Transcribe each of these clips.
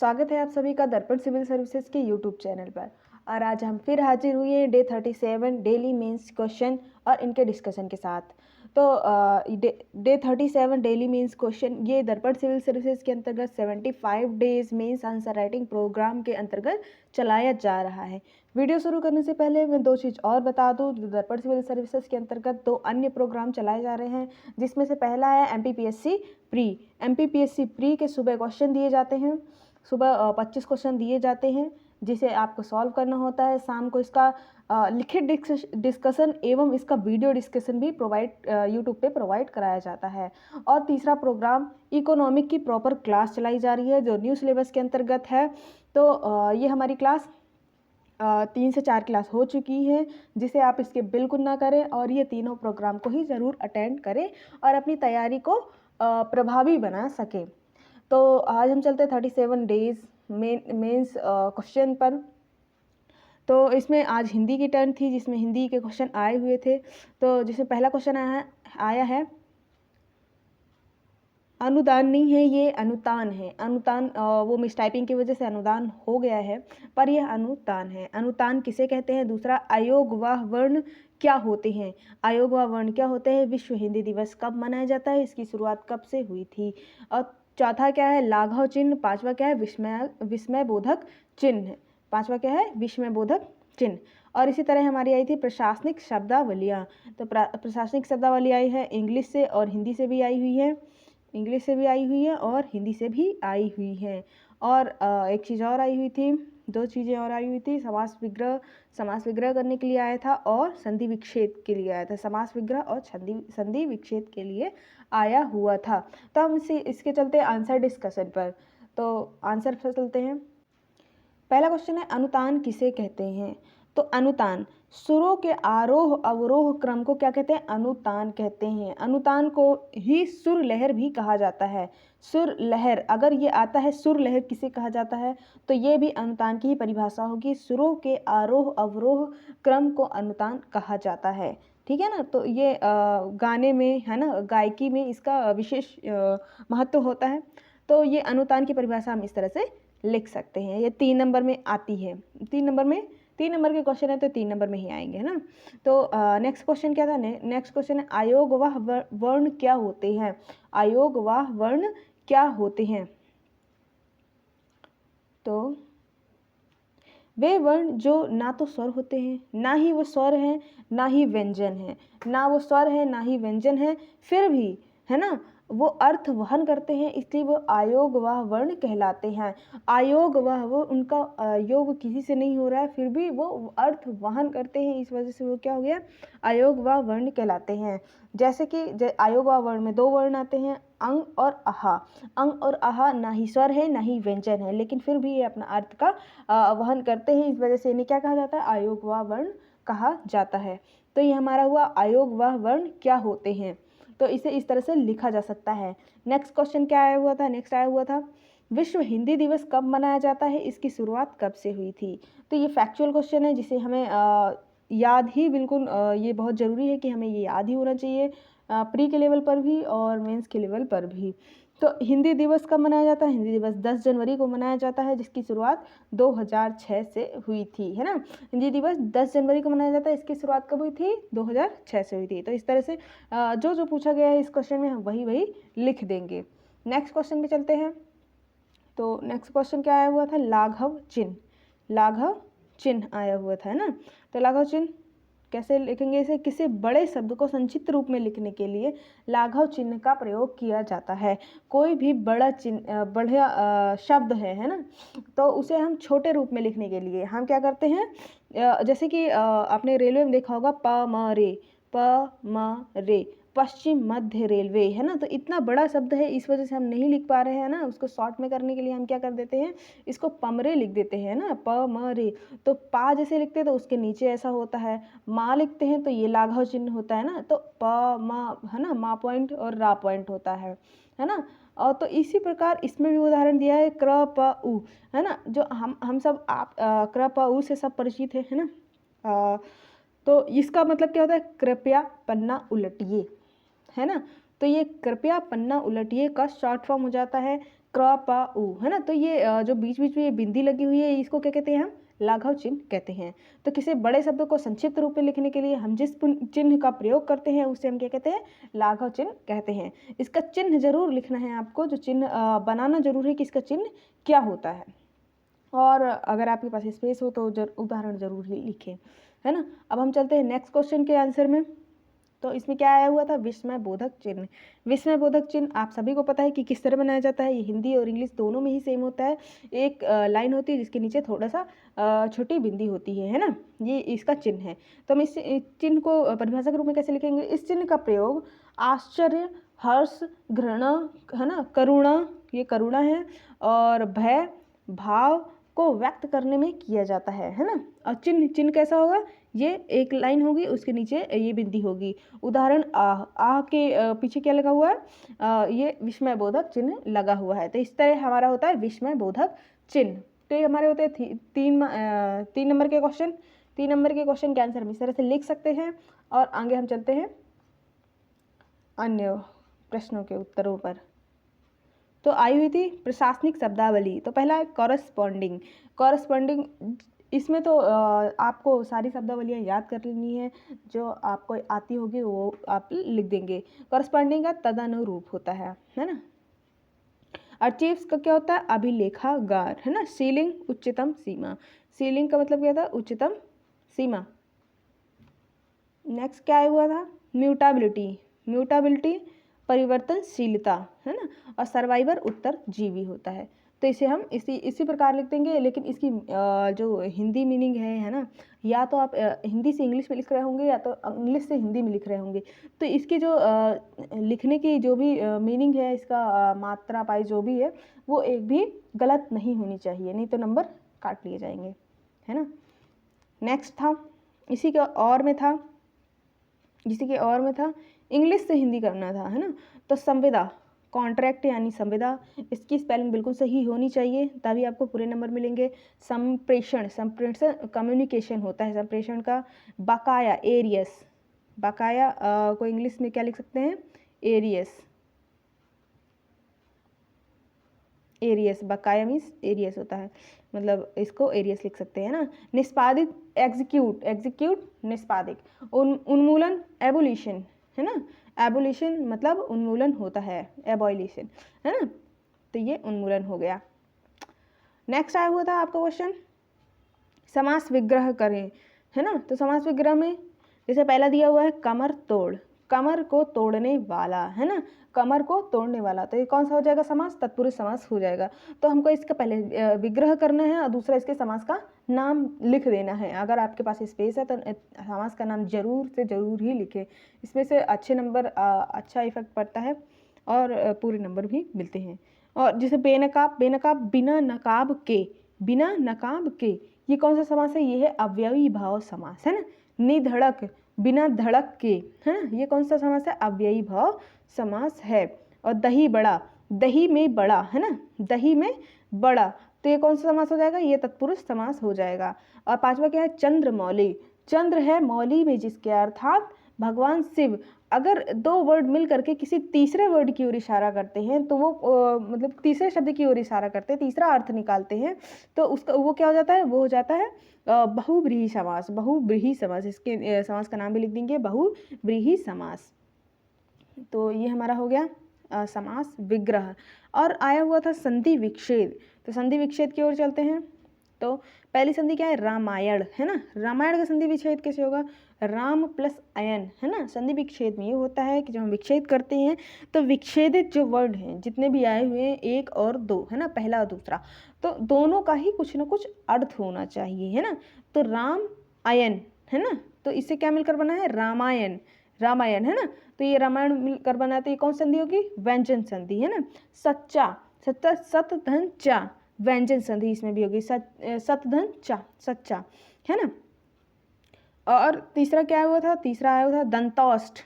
स्वागत है आप सभी का दर्पण सिविल सर्विसेज के यूट्यूब चैनल पर। और आज हम फिर हाजिर हुए हैं डे 37 डेली मेंस क्वेश्चन और इनके डिस्कशन के साथ। तो डे 37 डेली मेंस क्वेश्चन ये दर्पण सिविल सर्विसेज के अंतर्गत 75 days mains answer writing programme के अंतर्गत चलाया जा रहा है। वीडियो शुरू करने से पहले मैं दो चीज़ और बता दूं। दर्पण सिविल सर्विसेज के अंतर्गत दो अन्य प्रोग्राम चलाए जा रहे हैं, जिसमें से पहला है MPPSC प्री। MPPSC प्री के सुबह क्वेश्चन दिए जाते हैं, सुबह 25 क्वेश्चन दिए जाते हैं जिसे आपको सॉल्व करना होता है। शाम को इसका लिखित डिस्कशन एवं इसका वीडियो डिस्कशन भी यूट्यूब पे प्रोवाइड कराया जाता है। और तीसरा प्रोग्राम इकोनॉमिक की प्रॉपर क्लास चलाई जा रही है जो न्यू सिलेबस के अंतर्गत है। तो ये हमारी क्लास 3 से 4 क्लास हो चुकी है, जिसे आप इसके बिल्कुल ना करें और ये तीनों प्रोग्राम को ही ज़रूर अटेंड करें और अपनी तैयारी को प्रभावी बना सकें। तो आज हम चलते हैं 37 डेज मेंस क्वेश्चन पर। तो इसमें आज हिंदी की टर्न थी, जिसमें हिंदी के क्वेश्चन आए हुए थे। तो जिसमें पहला क्वेश्चन आया है अनुदान नहीं है, ये अनुतान है। अनुतान वो मिस टाइपिंग की वजह से अनुदान हो गया है, पर यह अनुतान है। अनुतान किसे कहते हैं? दूसरा, अयोग व वर्ण क्या होते हैं? अयोग व वर्ण क्या होते हैं? विश्व हिंदी दिवस कब मनाया जाता है? इसकी शुरुआत कब से हुई थी? और चौथा क्या है? लाघव चिन्ह। पांचवा क्या है? विस्मय बोधक चिन्ह। पांचवा क्या है? विस्मय बोधक चिन्ह। और इसी तरह हमारी आई थी प्रशासनिक शब्दावलियाँ। तो प्रशासनिक शब्दावली आई है इंग्लिश से और हिंदी से भी आई हुई है। इंग्लिश से भी आई हुई है और हिंदी से भी आई हुई है। और एक चीज़ और आई हुई थी, दो चीज़ें और आई हुई थी। समास विग्रह करने के लिए आया था और संधि विच्छेद के लिए आया था। समास विग्रह और संधि विच्छेद के लिए आया हुआ था। तो हम इसके चलते आंसर डिस्कशन पर। तो आंसर पर चलते हैं। पहला क्वेश्चन है अनुतान किसे कहते हैं? तो अनुतान सुरों के आरोह अवरोह क्रम को क्या कहते हैं? अनुतान कहते हैं। अनुतान को ही सुर लहर भी कहा जाता है। सुर लहर, अगर ये आता है सुर लहर किसे कहा जाता है, तो ये भी अनुतान की ही परिभाषा होगी। सुरों के आरोह अवरोह क्रम को अनुतान कहा जाता है। ठीक है ना। तो ये गाने में है ना, गायकी में इसका विशेष महत्व होता है। तो ये अनुतान की परिभाषा हम इस तरह से लिख सकते हैं। ये 3 नंबर में आती है। 3 नंबर के क्वेश्चन है तो 3 नंबर में ही आएंगे, है ना। तो नेक्स्ट क्वेश्चन क्या था? नेक्स्ट क्वेश्चन है अयोग व वर्ण क्या होते हैं? अयोग व वर्ण क्या होते हैं? तो वे वर्ण जो ना तो स्वर होते हैं, ना ही वो स्वर हैं, ना ही व्यंजन है। ना वो स्वर है, ना ही व्यंजन है, फिर भी है ना वो अर्थ वहन करते हैं, इसलिए वो आयोग व वर्ण कहलाते हैं। आयोग वह वो उनका योग किसी से नहीं हो रहा है, फिर भी वो अर्थ वहन करते हैं, इस वजह से वो क्या हो गया? आयोग व वर्ण कहलाते हैं। जैसे कि आयोग व वर्ण में 2 वर्ण आते हैं, अंग और आहा। अंग और आहा ना ही स्वर है ना ही व्यंजन है, लेकिन फिर भी ये अपना अर्थ का वहन करते हैं, इस वजह से इन्हें क्या कहा जाता है? आयोग व वर्ण कहा जाता है। तो ये हमारा हुआ आयोग व वर्ण क्या होते हैं। तो इसे इस तरह से लिखा जा सकता है। नेक्स्ट क्वेश्चन क्या आया हुआ था? नेक्स्ट आया हुआ था विश्व हिंदी दिवस कब मनाया जाता है? इसकी शुरुआत कब से हुई थी? तो ये फैक्चुअल क्वेश्चन है, जिसे हमें याद ही बिल्कुल ये बहुत ज़रूरी है कि हमें ये याद ही होना चाहिए, प्री के लेवल पर भी और मेंस के लेवल पर भी। तो हिंदी दिवस कब मनाया जाता है? हिंदी दिवस 10 जनवरी को मनाया जाता है, जिसकी शुरुआत 2006 से हुई थी, है ना। हिंदी दिवस 10 जनवरी को मनाया जाता है, इसकी शुरुआत कब हुई थी? 2006 से हुई थी। तो इस तरह से जो जो पूछा गया है इस क्वेश्चन में हम वही लिख देंगे। नेक्स्ट क्वेश्चन पे चलते हैं। तो नेक्स्ट क्वेश्चन क्या आया हुआ था? लाघव चिन्ह। लाघव चिन्ह आया हुआ था, है ना। तो लाघव चिन्ह कैसे लिखेंगे? इसे किसी बड़े शब्द को संक्षिप्त रूप में लिखने के लिए लाघव चिन्ह का प्रयोग किया जाता है। कोई भी बड़ा चिन्ह बढ़िया शब्द है ना, तो उसे हम छोटे रूप में लिखने के लिए हम क्या करते हैं? जैसे कि आपने रेलवे में देखा होगा प म रे, पश्चिम मध्य रेलवे, है ना। तो इतना बड़ा शब्द है, इस वजह से हम नहीं लिख पा रहे हैं ना, उसको शॉर्ट में करने के लिए हम क्या कर देते हैं? इसको पमरे लिख देते हैं ना, प म रे। तो पा जैसे लिखते हैं तो उसके नीचे ऐसा होता है, माँ लिखते हैं तो ये लाघव चिन्ह होता है ना, तो प म, है ना, मा पॉइंट और रा पॉइंट होता है ना। और तो इसी प्रकार इसमें भी उदाहरण दिया है क्र प उ, है ना, जो हम सब आप क्र प उ से सब परिचित है ना। तो इसका मतलब क्या होता है? कृपया पन्ना उलटिए, है ना। तो ये कृपया पन्ना उलटिए का शॉर्ट फॉर्म हो जाता है क्र प उ, है ना। तो ये जो बीच बीच में ये बिंदी लगी हुई है, इसको क्या कहते हैं हम? लाघव चिन्ह कहते हैं। तो किसी बड़े शब्द को संक्षिप्त रूप में लिखने के लिए हम जिस चिन्ह का प्रयोग करते हैं उसे हम क्या कहते हैं? लाघव चिन्ह कहते हैं। इसका चिन्ह जरूर लिखना है आपको, जो चिन्ह बनाना जरूर है कि इसका चिन्ह क्या होता है। और अगर आपके पास स्पेस हो तो उदाहरण जरूर ही लिखें, है ना। अब हम चलते हैं नेक्स्ट क्वेश्चन के आंसर में। तो इसमें क्या आया हुआ था? विस्मय बोधक चिन्ह। विस्मय बोधक चिन्ह आप सभी को पता है कि किस तरह बनाया जाता है। ये हिंदी और इंग्लिश दोनों में ही सेम होता है। एक लाइन होती है जिसके नीचे थोड़ा सा छोटी बिंदी होती है ना। ये इसका चिन्ह है। तो हम इस चिन्ह को परिभाषा के रूप में कैसे लिखेंगे? इस चिन्ह का प्रयोग आश्चर्य, हर्ष, घृणा, है ना, करुणा, ये करुणा है, और भय, भाव को व्यक्त करने में किया जाता है ना। और चिन्ह चिन्ह कैसा होगा? ये एक लाइन होगी, उसके नीचे ये बिंदी होगी। उदाहरण आह, आह के पीछे क्या लगा हुआ है? ये विस्मय बोधक चिन्ह लगा हुआ है। तो इस तरह हमारा होता है विस्मय बोधक चिन्ह। तो ये हमारे होते हैं तीन नंबर के क्वेश्चन। 3 नंबर के क्वेश्चन के आंसर हम इस तरह से लिख सकते हैं। और आगे हम चलते हैं अन्य प्रश्नों के उत्तरों पर। तो आई हुई थी प्रशासनिक शब्दावली। तो पहला है कॉरस्पॉन्डिंग। कॉरस्पॉन्डिंग, इसमें तो आपको सारी शब्दावलियाँ याद कर लेनी है, जो आपको आती होगी वो आप लिख देंगे। कॉरस्पॉन्डिंग का तदनुरूप होता है ना। अर्चीव्स का क्या होता है? अभिलेखागार, है ना। सीलिंग, उच्चतम सीमा। सीलिंग का मतलब क्या था? उच्चतम सीमा। नेक्स्ट क्या हुआ था? म्यूटाबिलिटी। म्यूटाबिलिटी परिवर्तनशीलता, है ना। और सर्वाइवर उत्तरजीवी होता है। तो इसे हम इसी प्रकार लिख देंगे। लेकिन इसकी जो हिंदी मीनिंग है ना, या तो आप हिंदी से इंग्लिश में लिख रहे होंगे या तो इंग्लिश से हिंदी में लिख रहे होंगे। तो इसकी जो लिखने की जो भी मीनिंग है, इसका मात्रा पाई जो भी है, वो एक भी गलत नहीं होनी चाहिए, नहीं तो नंबर काट लिए जाएंगे, है ना। नेक्स्ट था इसी के और में था इंग्लिश से हिंदी करना था, है ना। तो संविदा, कॉन्ट्रैक्ट यानी संविदा, इसकी स्पेलिंग बिल्कुल सही होनी चाहिए, तभी आपको पूरे नंबर मिलेंगे। संप्रेषण कम्युनिकेशन होता है संप्रेषण का। बकाया, एरियस, बकाया को इंग्लिश में क्या लिख सकते हैं? एरियस। बकाया मीन्स एरियस होता है, मतलब इसको एरियस लिख सकते हैं ना। निष्पादित, एग्जीक्यूट निष्पादित। उन्मूलन, एबोलिशन, है ना। एबोलिशन मतलब उन्मूलन होता है, एबॉलिशन, है ना। तो ये उन्मूलन हो गया। नेक्स्ट आया हुआ था आपका क्वेश्चन, समास विग्रह करें, है ना। तो समास विग्रह में जैसे पहला दिया हुआ है कमर तोड़, कमर को तोड़ने वाला, है ना, कमर को तोड़ने वाला। तो ये कौन सा हो जाएगा? समास, तत्पुरुष समास हो जाएगा। तो हमको इसका पहले विग्रह करना है और दूसरा इसके समास का नाम लिख देना है। अगर आपके पास स्पेस है तो समास का नाम जरूर से जरूर ही लिखें, इसमें से अच्छे नंबर अच्छा इफेक्ट पड़ता है और पूरे नंबर भी मिलते हैं। और जैसे बेनकाब, बिना नकाब के, ये कौन सा समास है? ये है अव्ययी भाव समास, है ना। निधड़क, बिना धड़क के, है ना, ये कौन सा समास है? अव्ययी भाव समास है। और दही बड़ा, दही में बड़ा, है ना, दही में बड़ा, तो ये कौन सा समास हो जाएगा? ये तत्पुरुष समास हो जाएगा। और पांचवा क्या है? चंद्रमौली, चंद्र है मौली में जिसके, अर्थात भगवान शिव। अगर दो वर्ड मिल करके किसी तीसरे वर्ड की ओर इशारा करते हैं तो वो मतलब तीसरे शब्द की ओर इशारा करते हैं, तीसरा अर्थ निकालते हैं, तो उसका वो क्या हो जाता है? वो हो जाता है बहुव्रीहि समास। बहुव्रीहि समास, इसके समास का नाम भी लिख देंगे, बहुव्रीहि समास। तो ये हमारा हो गया समास विग्रह। और आया हुआ था संधि विच्छेद। तो संधि विच्छेद की ओर चलते हैं। तो पहली संधि क्या है? रामायण, है ना। रामायण का संधि विच्छेद कैसे होगा? राम प्लस अयन, है ना। संधि विच्छेद में ये होता है कि जब हम विच्छेद करते हैं तो विच्छेदित जो वर्ड हैं जितने भी आए हुए हैं, एक और दो, है ना, पहला और दूसरा, तो दोनों का ही कुछ ना कुछ अर्थ होना चाहिए, है ना। तो राम अयन, है ना, तो इससे क्या मिलकर बना है? रामायण, रामायण, है ना। तो ये रामायण मिलकर बना है, तो ये कौन संधि होगी? व्यंजन संधि, है ना। सच्चा, सत्ता, सत धन चा, व्यंजन संधि इसमें भी होगी, सत धन चा, सच्चा, है ना। और तीसरा क्या हुआ था? तीसरा आया हुआ था दंतौष्ठ,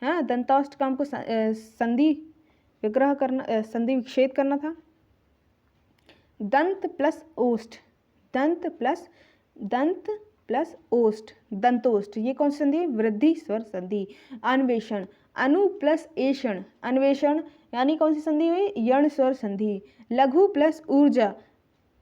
है। दंतौष्ठ का हमको संधि विग्रह करना, संधि विच्छेद करना था। दंत प्लस ओष्ठ, दंत प्लस दंत प्लस ओष्ठ, दंतोष्ठ, ये कौन सी संधि है? वृद्धि स्वर संधि। अन्वेषण, अनु प्लस एषण, अन्वेषण यानी कौन सी संधि हुई? यण स्वर संधि। लघु प्लस ऊर्जा,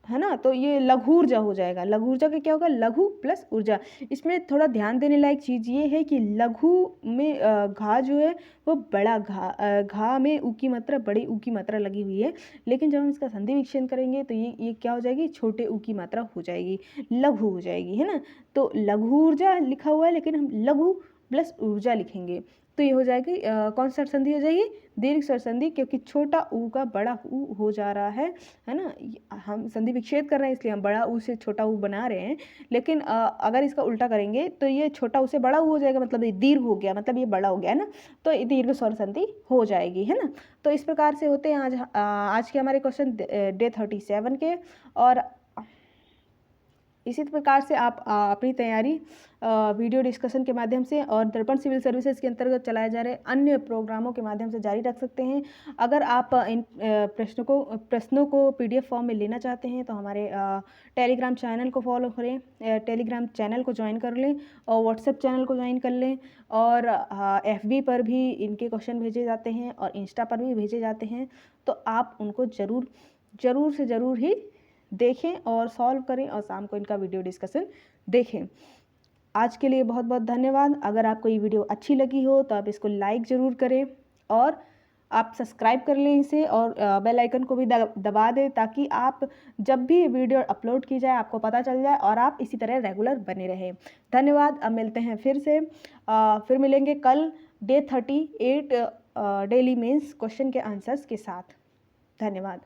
है ना, तो ये लघु ऊर्जा हो जाएगा। लघु ऊर्जा का क्या होगा? लघु प्लस ऊर्जा। इसमें थोड़ा ध्यान देने लायक चीज़ ये है कि लघु में घा जो है वो बड़ा घा, घा में ऊ की मात्रा, बड़ी ऊ की मात्रा लगी हुई है, लेकिन जब हम इसका संधि विच्छेदन करेंगे तो ये क्या हो जाएगी? छोटे ऊ की मात्रा हो जाएगी, लघु हो जाएगी, है ना। तो लघु ऊर्जा लिखा हुआ है लेकिन हम लघु प्लस ऊर्जा लिखेंगे, तो ये हो जाएगी कौन सा संधि हो जाएगी? दीर्घ स्वर संधि, क्योंकि छोटा ऊ का बड़ा ऊ हो जा रहा है ना। हम संधि विच्छेद कर रहे हैं इसलिए हम बड़ा ऊ से छोटा ऊ बना रहे हैं, लेकिन अगर इसका उल्टा करेंगे तो ये छोटा ऊ से बड़ा ऊ हो जाएगा, मतलब ये दीर्घ हो गया, मतलब ये बड़ा हो गया, है ना, तो ये दीर्घ स्वर संधि हो जाएगी, है ना। तो इस प्रकार से होते हैं आज के हमारे क्वेश्चन डे 37 के। और इसी प्रकार से आप अपनी तैयारी वीडियो डिस्कशन के माध्यम से और दर्पण सिविल सर्विसेज के अंतर्गत चलाए जा रहे अन्य प्रोग्रामों के माध्यम से जारी रख सकते हैं। अगर आप इन प्रश्नों को पीडीएफ फॉर्म में लेना चाहते हैं तो हमारे टेलीग्राम चैनल को फॉलो करें, टेलीग्राम चैनल को ज्वाइन कर लें और व्हाट्सएप चैनल को ज्वाइन कर लें, और एफबी पर भी इनके क्वेश्चन भेजे जाते हैं और इंस्टा पर भी भेजे जाते हैं, तो आप उनको ज़रूर से ज़रूर ही देखें और सॉल्व करें और शाम को इनका वीडियो डिस्कशन देखें। आज के लिए बहुत बहुत धन्यवाद। अगर आपको ये वीडियो अच्छी लगी हो तो आप इसको लाइक ज़रूर करें और आप सब्सक्राइब कर लें इसे, और बेल आइकन को भी दबा दें ताकि आप जब भी वीडियो अपलोड की जाए आपको पता चल जाए और आप इसी तरह रेगुलर बने रहें। धन्यवाद। अब मिलते हैं फिर मिलेंगे कल डे 38 डेली मेंस क्वेश्चन के आंसर्स के साथ। धन्यवाद।